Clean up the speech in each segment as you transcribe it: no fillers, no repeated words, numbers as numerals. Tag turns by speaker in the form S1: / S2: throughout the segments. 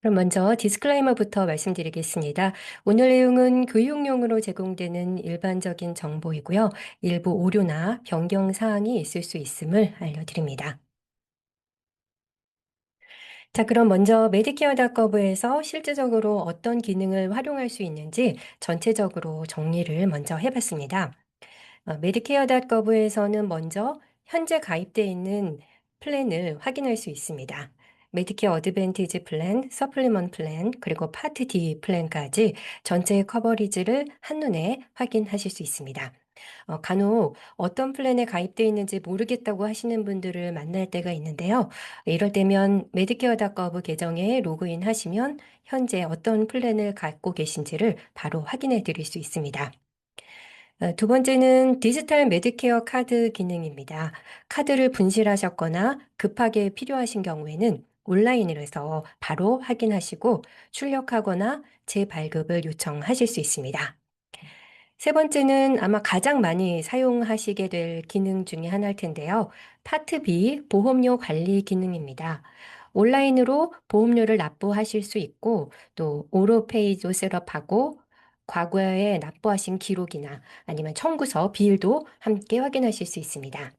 S1: 그럼 먼저 디스클레이머부터 말씀드리겠습니다. 오늘 내용은 교육용으로 제공되는 일반적인 정보이고요. 일부 오류나 변경 사항이 있을 수 있음을 알려드립니다. 자, 그럼 먼저 메디케어닷거브에서 실제적으로 어떤 기능을 활용할 수 있는지 전체적으로 정리를 먼저 해봤습니다. 메디케어닷거브에서는 먼저 현재 가입되어 있는 플랜을 확인할 수 있습니다. 메디케어 어드밴티지 플랜, 서플리먼트 플랜, 그리고 파트 D 플랜까지 전체 커버리지를 한눈에 확인하실 수 있습니다. 간혹 어떤 플랜에 가입되어 있는지 모르겠다고 하시는 분들을 만날 때가 있는데요. 이럴 때면 메디케어닷거브 계정에 로그인 하시면 현재 어떤 플랜을 갖고 계신지를 바로 확인해 드릴 수 있습니다. 두 번째는 디지털 메디케어 카드 기능입니다. 카드를 분실하셨거나 급하게 필요하신 경우에는 온라인에서 바로 확인하시고 출력하거나 재발급을 요청하실 수 있습니다. 세 번째는 아마 가장 많이 사용하시게 될 기능 중에 하나일 텐데요. 파트 B 보험료 관리 기능입니다. 온라인으로 보험료를 납부하실 수 있고 또 오로페이도 셋업하고 과거에 납부하신 기록이나 아니면 청구서 비일도 함께 확인하실 수 있습니다.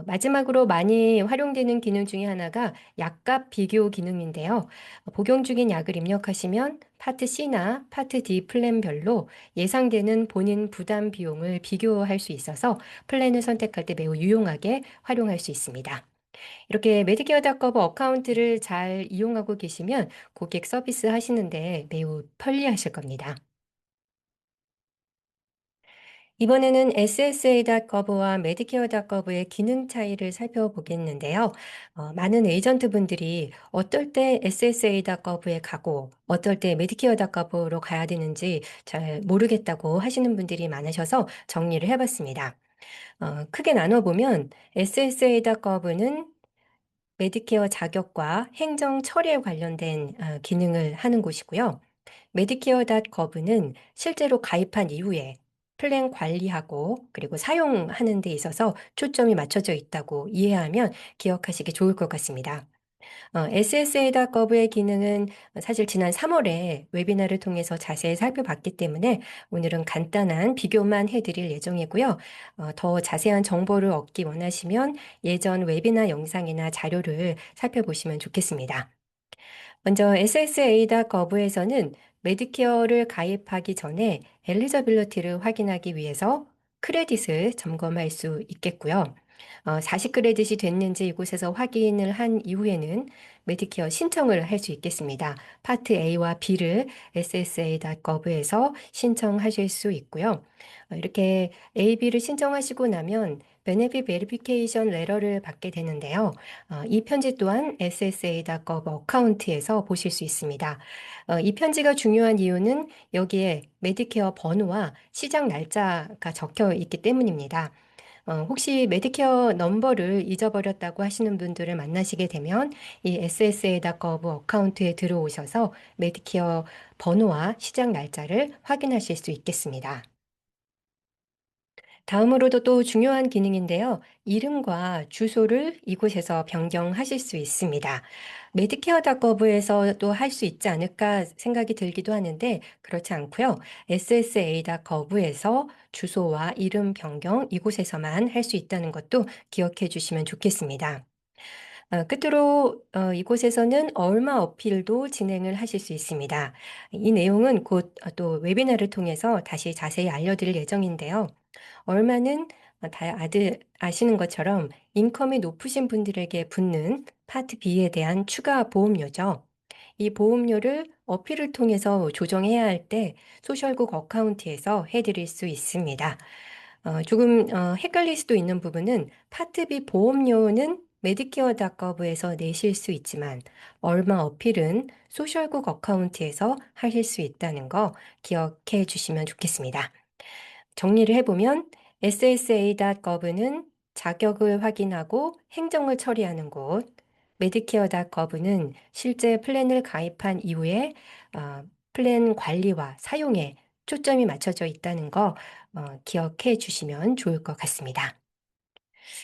S1: 마지막으로 많이 활용되는 기능 중에 하나가 약값 비교 기능인데요. 복용 중인 약을 입력하시면 파트 C나 파트 D 플랜별로 예상되는 본인 부담 비용을 비교할 수 있어서 플랜을 선택할 때 매우 유용하게 활용할 수 있습니다. 이렇게 메디케어닷컴 어카운트를 잘 이용하고 계시면 고객 서비스 하시는데 매우 편리하실 겁니다. 이번에는 SSA.gov와 메디케어.gov의 기능 차이를 살펴보겠는데요. 많은 에이전트 분들이 어떨 때 SSA.gov에 가고 어떨 때 메디케어.gov로 가야 되는지 잘 모르겠다고 하시는 분들이 많으셔서 정리를 해봤습니다. 크게 나눠보면 SSA.gov는 메디케어 자격과 행정 처리에 관련된 기능을 하는 곳이고요. 메디케어.gov는 실제로 가입한 이후에 플랜 관리하고 그리고 사용하는 데 있어서 초점이 맞춰져 있다고 이해하면 기억하시기 좋을 것 같습니다. SSA.gov의 기능은 사실 지난 3월에 웨비나를 통해서 자세히 살펴봤기 때문에 오늘은 간단한 비교만 해드릴 예정이고요. 더 자세한 정보를 얻기 원하시면 예전 웨비나 영상이나 자료를 살펴보시면 좋겠습니다. 먼저 SSA.gov에서는 메디케어를 가입하기 전에 엘리저빌리티를 확인하기 위해서 크레딧을 점검할 수 있겠고요. 40크레딧이 됐는지 이곳에서 확인을 한 이후에는 메디케어 신청을 할 수 있겠습니다. 파트 A와 B를 SSA.gov에서 신청하실 수 있고요. 이렇게 A, B를 신청하시고 나면 베네핏 베리피케이션 레터를 받게 되는데요. 이 편지 또한 SSA.gov 어카운트에서 보실 수 있습니다. 이 편지가 중요한 이유는 여기에 메디케어 번호와 시작 날짜가 적혀 있기 때문입니다. 혹시 메디케어 넘버를 잊어버렸다고 하시는 분들을 만나시게 되면 이 SSA.gov 어카운트에 들어오셔서 메디케어 번호와 시작 날짜를 확인하실 수 있겠습니다. 다음으로도 또 중요한 기능인데요. 이름과 주소를 이곳에서 변경하실 수 있습니다. 메디케어.gov에서도 할 수 있지 않을까 생각이 들기도 하는데 그렇지 않고요. SSA.gov에서 주소와 이름 변경 이곳에서만 할 수 있다는 것도 기억해 주시면 좋겠습니다. 끝으로 이곳에서는 얼마 어필도 진행을 하실 수 있습니다. 이 내용은 곧 또 웨비나를 통해서 다시 자세히 알려드릴 예정인데요. 얼마는 다 아시는 것처럼 인컴이 높으신 분들에게 붙는 파트 B에 대한 추가 보험료죠. 이 보험료를 어필을 통해서 조정해야 할 때 소셜국 어카운트에서 해드릴 수 있습니다. 조금 헷갈릴 수도 있는 부분은 파트 B 보험료는 메디케어.gov에서 내실 수 있지만 얼마 어필은 소셜국 어카운트에서 하실 수 있다는 거 기억해 주시면 좋겠습니다. 정리를 해보면 SSA.gov는 자격을 확인하고 행정을 처리하는 곳, 메디케어.gov는 실제 플랜을 가입한 이후에 플랜 관리와 사용에 초점이 맞춰져 있다는 거 기억해 주시면 좋을 것 같습니다.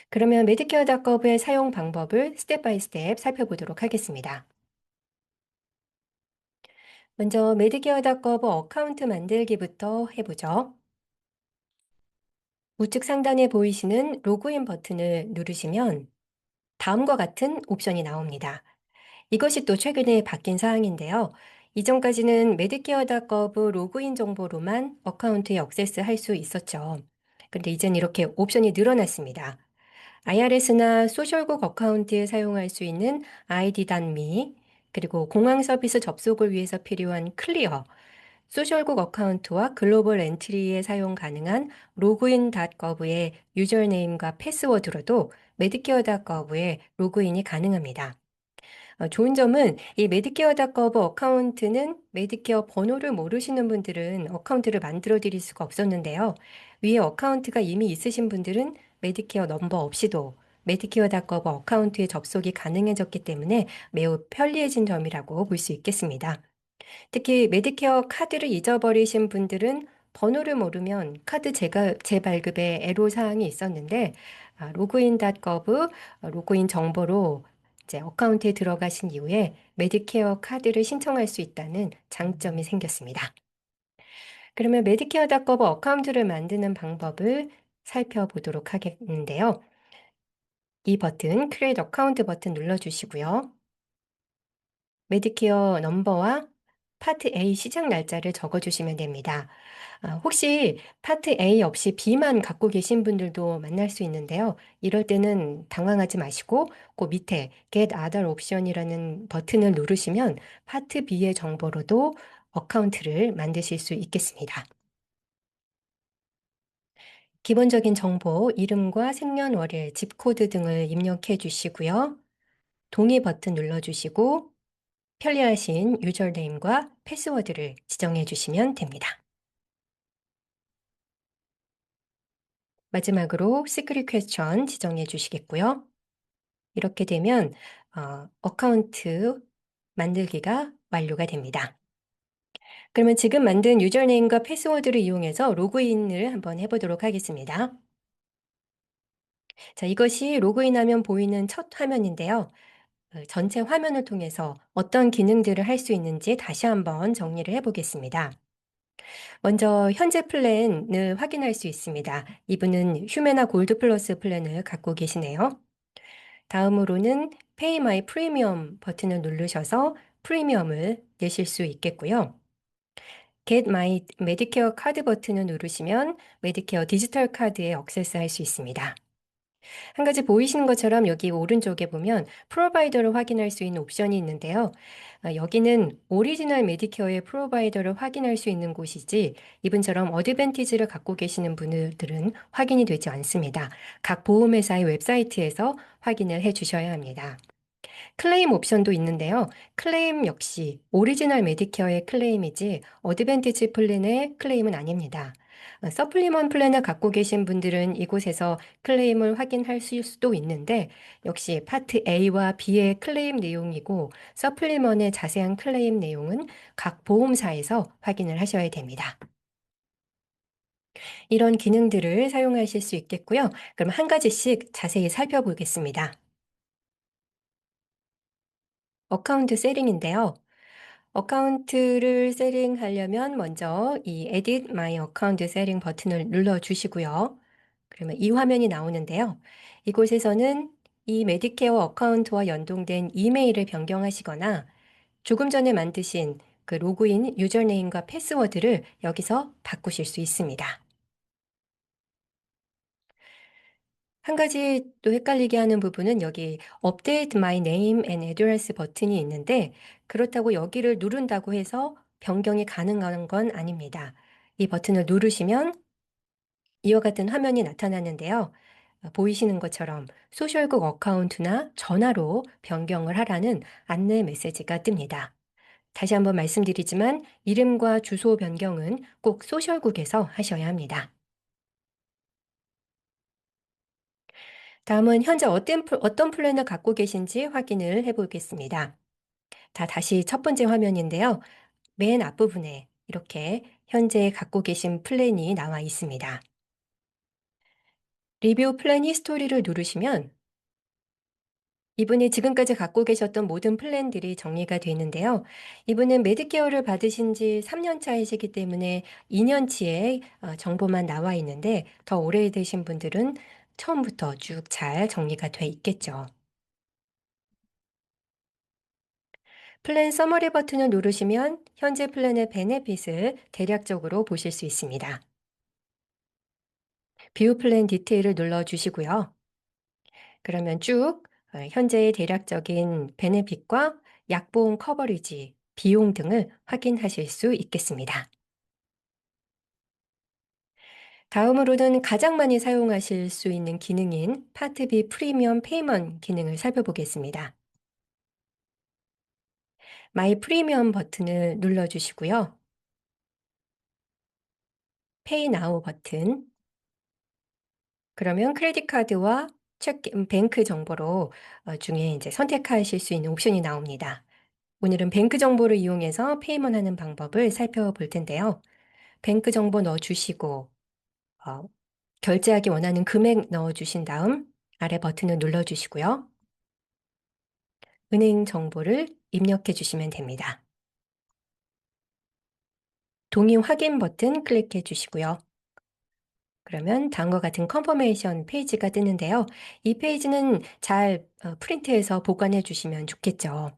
S1: 그러면 메디케어.gov의 사용 방법을 스텝 바이 스텝 살펴보도록 하겠습니다. 먼저 메디케어닷거브 어카운트 만들기부터 해보죠. 우측 상단에 보이시는 로그인 버튼을 누르시면 다음과 같은 옵션이 나옵니다. 이것이 또 최근에 바뀐 사항인데요. 이전까지는 메디케어닷거브 로그인 정보로만 어카운트에 액세스할 수 있었죠. 그런데 이젠 이렇게 옵션이 늘어났습니다. IRS나 소셜국 어카운트에 사용할 수 있는 ID.me, 그리고 공항 서비스 접속을 위해서 필요한 클리어, 소셜국 어카운트와 글로벌 엔트리에 사용 가능한 로그인.gov의 유저네임과 패스워드로도 메디케어.gov에 로그인이 가능합니다. 좋은 점은 이 메디케어.gov 어카운트는 메디케어 번호를 모르시는 분들은 어카운트를 만들어 드릴 수가 없었는데요. 위에 어카운트가 이미 있으신 분들은 메디케어 넘버 없이도 메디케어.gov 어카운트에 접속이 가능해졌기 때문에 매우 편리해진 점이라고 볼 수 있겠습니다. 특히 메디케어 카드를 잊어버리신 분들은 번호를 모르면 카드 재발급에 애로사항이 있었는데 로그인.gov 로그인 정보로 이제 어카운트에 들어가신 이후에 메디케어 카드를 신청할 수 있다는 장점이 생겼습니다. 그러면 메디케어.gov 어카운트를 만드는 방법을 살펴보도록 하겠는데요. 이 버튼, Create Account 버튼 눌러주시고요. 메디케어 넘버와 파트 A 시작 날짜를 적어주시면 됩니다. 혹시 파트 A 없이 B만 갖고 계신 분들도 만날 수 있는데요. 이럴 때는 당황하지 마시고 그 밑에 Get Other Option이라는 버튼을 누르시면 파트 B의 정보로도 어카운트를 만드실 수 있겠습니다. 기본적인 정보, 이름과 생년월일, 집코드 등을 입력해 주시고요. 동의 버튼 눌러주시고 편리하신 유저네임과 패스워드를 지정해 주시면 됩니다. 마지막으로 시크릿 퀘스천 지정해 주시겠고요. 이렇게 되면 어카운트 만들기가 완료가 됩니다. 그러면 지금 만든 유저네임과 패스워드를 이용해서 로그인을 한번 해보도록 하겠습니다. 자, 이것이 로그인하면 보이는 첫 화면인데요. 전체 화면을 통해서 어떤 기능들을 할 수 있는지 다시 한번 정리를 해보겠습니다. 먼저 현재 플랜을 확인할 수 있습니다. 이분은 휴메나 골드 플러스 플랜을 갖고 계시네요. 다음으로는 Pay My Premium 버튼을 누르셔서 프리미엄을 내실 수 있겠고요. Get My Medicare 카드 버튼을 누르시면 메디케어 디지털 카드에 액세스할 수 있습니다. 한 가지 보이시는 것처럼 여기 오른쪽에 보면 프로바이더를 확인할 수 있는 옵션이 있는데요. 여기는 오리지널 메디케어의 프로바이더를 확인할 수 있는 곳이지 이분처럼 어드밴티지를 갖고 계시는 분들은 확인이 되지 않습니다. 각 보험회사의 웹사이트에서 확인을 해 주셔야 합니다. 클레임 옵션도 있는데요. 클레임 역시 오리지널 메디케어의 클레임이지 어드밴티지 플랜의 클레임은 아닙니다. 서플리먼 플랜을 갖고 계신 분들은 이곳에서 클레임을 확인할 수도 있는데 역시 파트 A와 B의 클레임 내용이고 서플리먼의 자세한 클레임 내용은 각 보험사에서 확인을 하셔야 됩니다. 이런 기능들을 사용하실 수 있겠고요. 그럼 한 가지씩 자세히 살펴보겠습니다. 어카운트 세팅인데요. 어카운트를 세팅하려면 먼저 이 Edit My Account Setting 버튼을 눌러주시고요. 그러면 이 화면이 나오는데요. 이곳에서는 이 메디케어 어카운트와 연동된 이메일을 변경하시거나 조금 전에 만드신 그 로그인 유저네임과 패스워드를 여기서 바꾸실 수 있습니다. 한 가지 또 헷갈리게 하는 부분은 여기 Update My Name and Address 버튼이 있는데 그렇다고 여기를 누른다고 해서 변경이 가능한 건 아닙니다. 이 버튼을 누르시면 이와 같은 화면이 나타나는데요. 보이시는 것처럼 소셜국 어카운트나 전화로 변경을 하라는 안내 메시지가 뜹니다. 다시 한번 말씀드리지만 이름과 주소 변경은 꼭 소셜국에서 하셔야 합니다. 다음은 현재 어떤 플랜을 갖고 계신지 확인을 해 보겠습니다. 다시 첫 번째 화면인데요. 맨 앞부분에 이렇게 현재 갖고 계신 플랜이 나와 있습니다. 리뷰 플랜 히스토리를 누르시면 이분이 지금까지 갖고 계셨던 모든 플랜들이 정리가 되는데요. 이분은 메디케어를 받으신 지 3년 차이시기 때문에 2년치의 정보만 나와 있는데 더 오래되신 분들은 처음부터 쭉 잘 정리가 돼 있겠죠. 플랜 서머리 버튼을 누르시면 현재 플랜의 베네핏을 대략적으로 보실 수 있습니다. 뷰 플랜 디테일을 눌러주시고요. 그러면 쭉 현재의 대략적인 베네핏과 약보험 커버리지, 비용 등을 확인하실 수 있겠습니다. 다음으로는 가장 많이 사용하실 수 있는 기능인 파트 B 프리미엄 페이먼트 기능을 살펴보겠습니다. 마이 프리미엄 버튼을 눌러주시고요. 페이 나우 버튼, 그러면 크레딧 카드와 뱅크 정보로 중에 이제 선택하실 수 있는 옵션이 나옵니다. 오늘은 뱅크 정보를 이용해서 페이먼트 하는 방법을 살펴볼 텐데요. 뱅크 정보 넣어주시고 어, 결제하기 원하는 금액 넣어주신 다음 아래 버튼을 눌러주시고요. 은행 정보를 입력해 주시면 됩니다. 동의 확인 버튼 클릭해 주시고요. 그러면 다음과 같은 컨퍼메이션 페이지가 뜨는데요. 이 페이지는 잘 프린트해서 보관해 주시면 좋겠죠.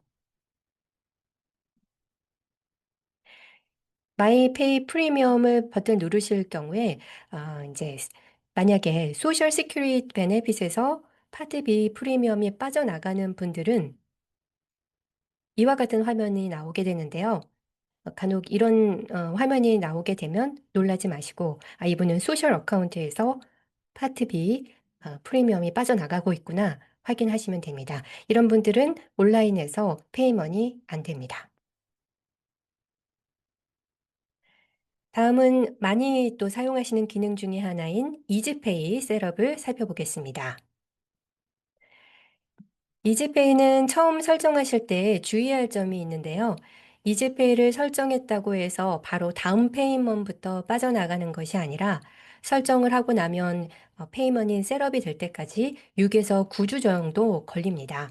S1: 마이페이 프리미엄을 버튼 누르실 경우에 이제 만약에 소셜 시큐리티 베네핏에서 파트 B 프리미엄이 빠져나가는 분들은 이와 같은 화면이 나오게 되는데요. 간혹 이런 화면이 나오게 되면 놀라지 마시고 이분은 소셜 어카운트에서 파트 B 프리미엄이 빠져나가고 있구나 확인하시면 됩니다. 이런 분들은 온라인에서 페이먼이 안 됩니다. 다음은 많이 또 사용하시는 기능 중에 하나인 이지페이 셋업을 살펴보겠습니다. 이지페이는 처음 설정하실 때 주의할 점이 있는데요. 이지페이를 설정했다고 해서 바로 다음 페이먼트부터 빠져나가는 것이 아니라 설정을 하고 나면 페이먼이 셋업이 될 때까지 6에서 9주 정도 걸립니다.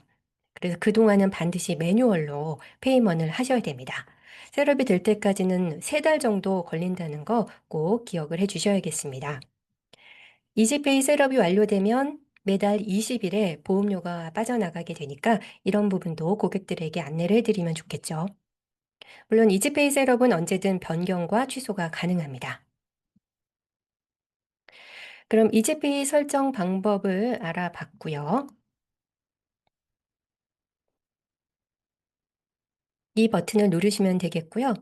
S1: 그래서 그동안은 반드시 매뉴얼로 페이먼을 하셔야 됩니다. 셋업이 될 때까지는 3달 정도 걸린다는 거 꼭 기억을 해 주셔야겠습니다. 이지페이 셋업이 완료되면 매달 20일에 보험료가 빠져나가게 되니까 이런 부분도 고객들에게 안내를 해드리면 좋겠죠. 물론 이지페이 셋업은 언제든 변경과 취소가 가능합니다. 그럼 이지페이 설정 방법을 알아봤고요. 이 버튼을 누르시면 되겠고요.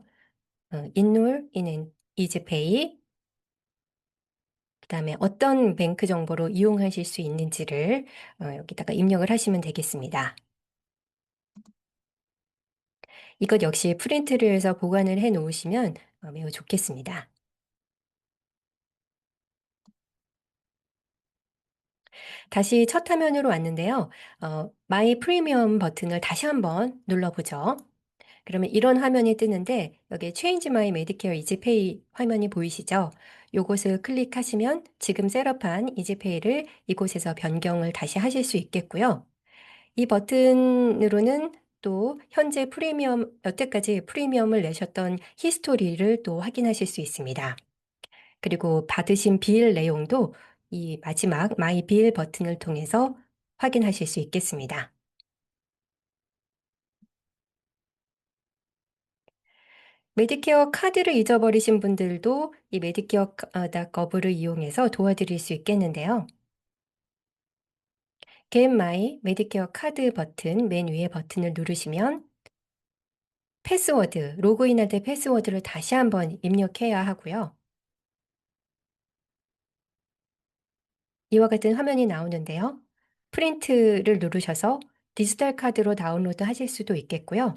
S1: 인롤 in 이지페이, 그다음에 어떤 뱅크 정보로 이용하실 수 있는지를 여기다가 입력을 하시면 되겠습니다. 이것 역시 프린트를 해서 보관을 해 놓으시면 매우 좋겠습니다. 다시 첫 화면으로 왔는데요. 마이 프리미엄 버튼을 다시 한번 눌러보죠. 그러면 이런 화면이 뜨는데 여기에 Change My Medicare EasyPay 화면이 보이시죠? 요것을 클릭하시면 지금 셋업한 이지페이를 이곳에서 변경을 다시 하실 수 있겠고요. 이 버튼으로는 또 현재 프리미엄, 여태까지 프리미엄을 내셨던 히스토리를 또 확인하실 수 있습니다. 그리고 받으신 빌 내용도 이 마지막 마이 빌 버튼을 통해서 확인하실 수 있겠습니다. 메디케어 카드를 잊어버리신 분들도 이 메디케어 gov를 이용해서 도와드릴 수 있겠는데요. Get My 메디케어 카드 버튼 맨 위에 버튼을 누르시면 패스워드, 로그인할 때 패스워드를 다시 한번 입력해야 하고요. 이와 같은 화면이 나오는데요. 프린트를 누르셔서 디지털 카드로 다운로드 하실 수도 있겠고요.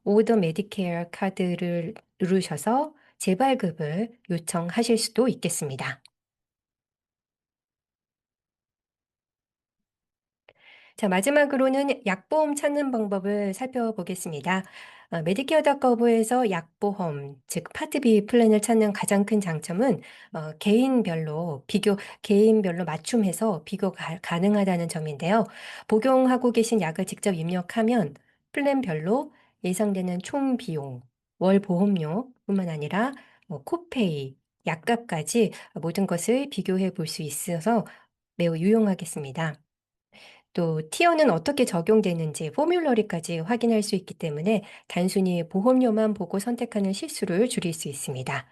S1: 오더 메디케어 카드를 누르셔서 재발급을 요청하실 수도 있겠습니다. 자, 마지막으로는 약보험 찾는 방법을 살펴보겠습니다. 메디케어닷거브에서 약보험, 즉 파트 B 플랜을 찾는 가장 큰 장점은 개인별로 맞춤해서 비교가 가능하다는 점인데요. 복용하고 계신 약을 직접 입력하면 플랜별로 예상되는 총 비용, 월 보험료뿐만 아니라 코페이, 약값까지 모든 것을 비교해 볼 수 있어서 매우 유용하겠습니다. 또 티어는 어떻게 적용되는지 포뮬러리까지 확인할 수 있기 때문에 단순히 보험료만 보고 선택하는 실수를 줄일 수 있습니다.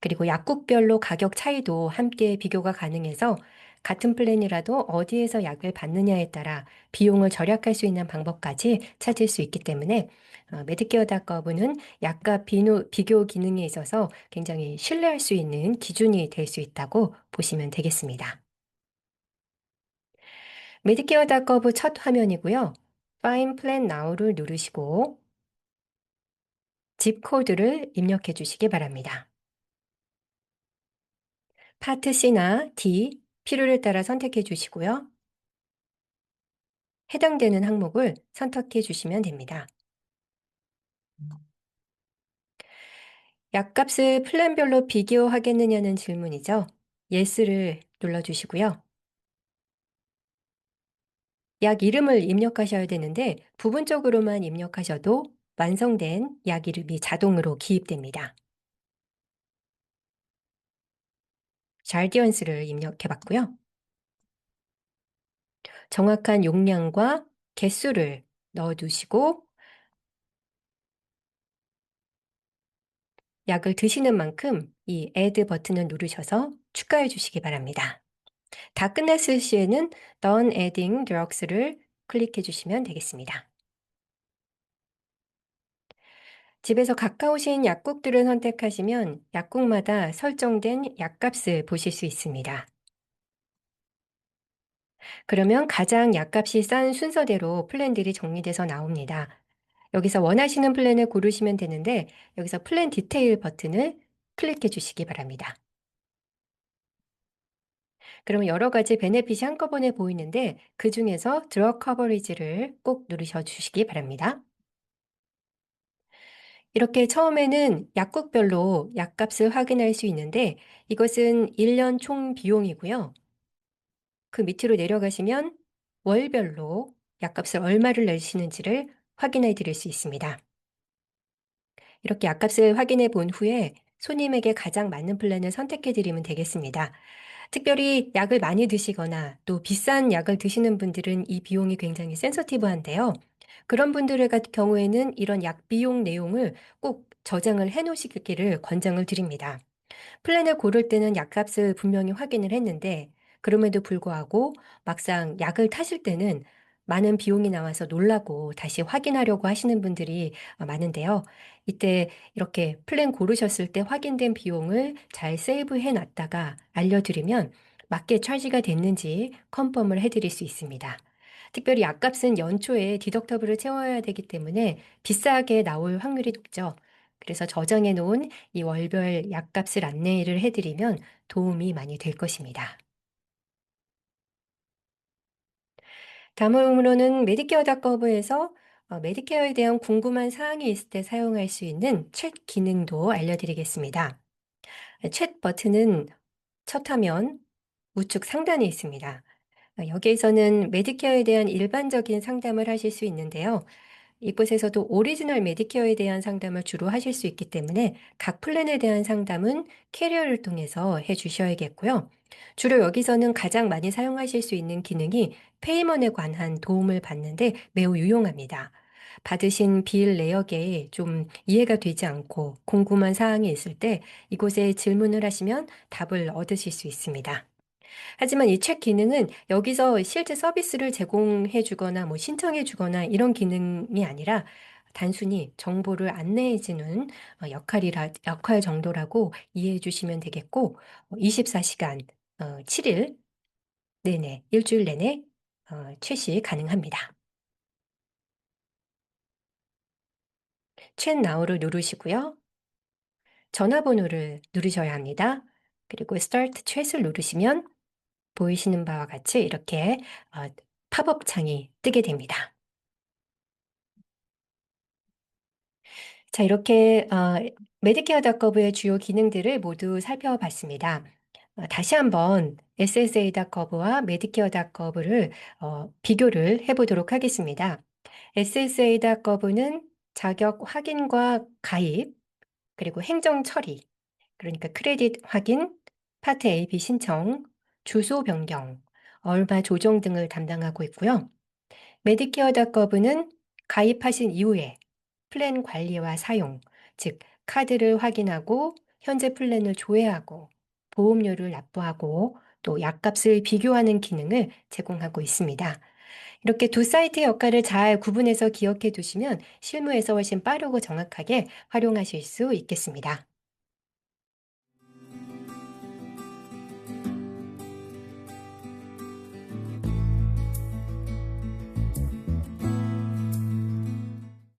S1: 그리고 약국별로 가격 차이도 함께 비교가 가능해서 같은 플랜이라도 어디에서 약을 받느냐에 따라 비용을 절약할 수 있는 방법까지 찾을 수 있기 때문에 메디케어닷컴은 약과 비교 기능에 있어서 굉장히 신뢰할 수 있는 기준이 될 수 있다고 보시면 되겠습니다. 메디케어닷컴 첫 화면이고요. Find Plan Now를 누르시고 집 코드를 입력해 주시기 바랍니다. 파트 C나 D, 필요에 따라 선택해 주시고요. 해당되는 항목을 선택해 주시면 됩니다. 약값을 플랜별로 비교하겠느냐는 질문이죠. Yes를 눌러주시고요. 약 이름을 입력하셔야 되는데 부분적으로만 입력하셔도 완성된 약 이름이 자동으로 기입됩니다. 잘디언스를 입력해 봤고요. 정확한 용량과 개수를 넣어 두시고 약을 드시는 만큼 이 add 버튼을 누르셔서 추가해 주시기 바랍니다. 다 끝났을 시에는 Done adding drugs를 클릭해 주시면 되겠습니다. 집에서 가까우신 약국들을 선택하시면 약국마다 설정된 약값을 보실 수 있습니다. 그러면 가장 약값이 싼 순서대로 플랜들이 정리돼서 나옵니다. 여기서 원하시는 플랜을 고르시면 되는데 여기서 플랜 디테일 버튼을 클릭해 주시기 바랍니다. 그러면 여러 가지 베네핏이 한꺼번에 보이는데 그중에서 드럭 커버리지를 꼭 누르셔 주시기 바랍니다. 이렇게 처음에는 약국별로 약값을 확인할 수 있는데 이것은 1년 총 비용이고요. 그 밑으로 내려가시면 월별로 약값을 얼마를 내시는지를 확인해 드릴 수 있습니다. 이렇게 약값을 확인해 본 후에 손님에게 가장 맞는 플랜을 선택해 드리면 되겠습니다. 특별히 약을 많이 드시거나 또 비싼 약을 드시는 분들은 이 비용이 굉장히 센서티브한데요. 그런 분들 같은 경우에는 이런 약 비용 내용을 꼭 저장을 해 놓으시기를 권장을 드립니다. 플랜을 고를 때는 약값을 분명히 확인을 했는데 그럼에도 불구하고 막상 약을 타실 때는 많은 비용이 나와서 놀라고 다시 확인하려고 하시는 분들이 많은데요. 이때 이렇게 플랜 고르셨을 때 확인된 비용을 잘 세이브해 놨다가 알려드리면 맞게 차지가 됐는지 컨펌을 해드릴 수 있습니다. 특별히 약값은 연초에 디덕터블을 채워야 되기 때문에 비싸게 나올 확률이 높죠. 그래서 저장해 놓은 이 월별 약값을 안내를 해 드리면 도움이 많이 될 것입니다. 다음으로는 메디케어닷컴에서 메디케어에 대한 궁금한 사항이 있을 때 사용할 수 있는 챗 기능도 알려드리겠습니다. 챗 버튼은 첫 화면 우측 상단에 있습니다. 여기에서는 메디케어에 대한 일반적인 상담을 하실 수 있는데요. 이곳에서도 오리지널 메디케어에 대한 상담을 주로 하실 수 있기 때문에 각 플랜에 대한 상담은 캐리어를 통해서 해 주셔야겠고요. 주로 여기서는 가장 많이 사용하실 수 있는 기능이 페이먼에 관한 도움을 받는데 매우 유용합니다. 받으신 빌 내역에 좀 이해가 되지 않고 궁금한 사항이 있을 때 이곳에 질문을 하시면 답을 얻으실 수 있습니다. 하지만 이 챗 기능은 여기서 실제 서비스를 제공해 주거나 뭐 신청해 주거나 이런 기능이 아니라 단순히 정보를 안내해 주는 역할 정도라고 이해해 주시면 되겠고 24시간 7일 내내 일 주일 내내 최시 가능합니다. 챗 나우를 누르시고요. 전화번호를 누르셔야 합니다. 그리고 스타트 챗을 누르시면 보이시는 바와 같이 이렇게 팝업 창이 뜨게 됩니다. 자, 이렇게 메디케어닷거브의 주요 기능들을 모두 살펴봤습니다. 다시 한번 SSA.gov와 메디케어닷거브를 비교를 해보도록 하겠습니다. SSA.gov는 자격 확인과 가입, 그리고 행정 처리, 그러니까 크레딧 확인, 파트 A, B 신청, 주소 변경, 얼마 조정 등을 담당하고 있고요. 메디케어.gov는 가입하신 이후에 플랜 관리와 사용, 즉 카드를 확인하고 현재 플랜을 조회하고 보험료를 납부하고 또 약값을 비교하는 기능을 제공하고 있습니다. 이렇게 두 사이트의 역할을 잘 구분해서 기억해 두시면 실무에서 훨씬 빠르고 정확하게 활용하실 수 있겠습니다.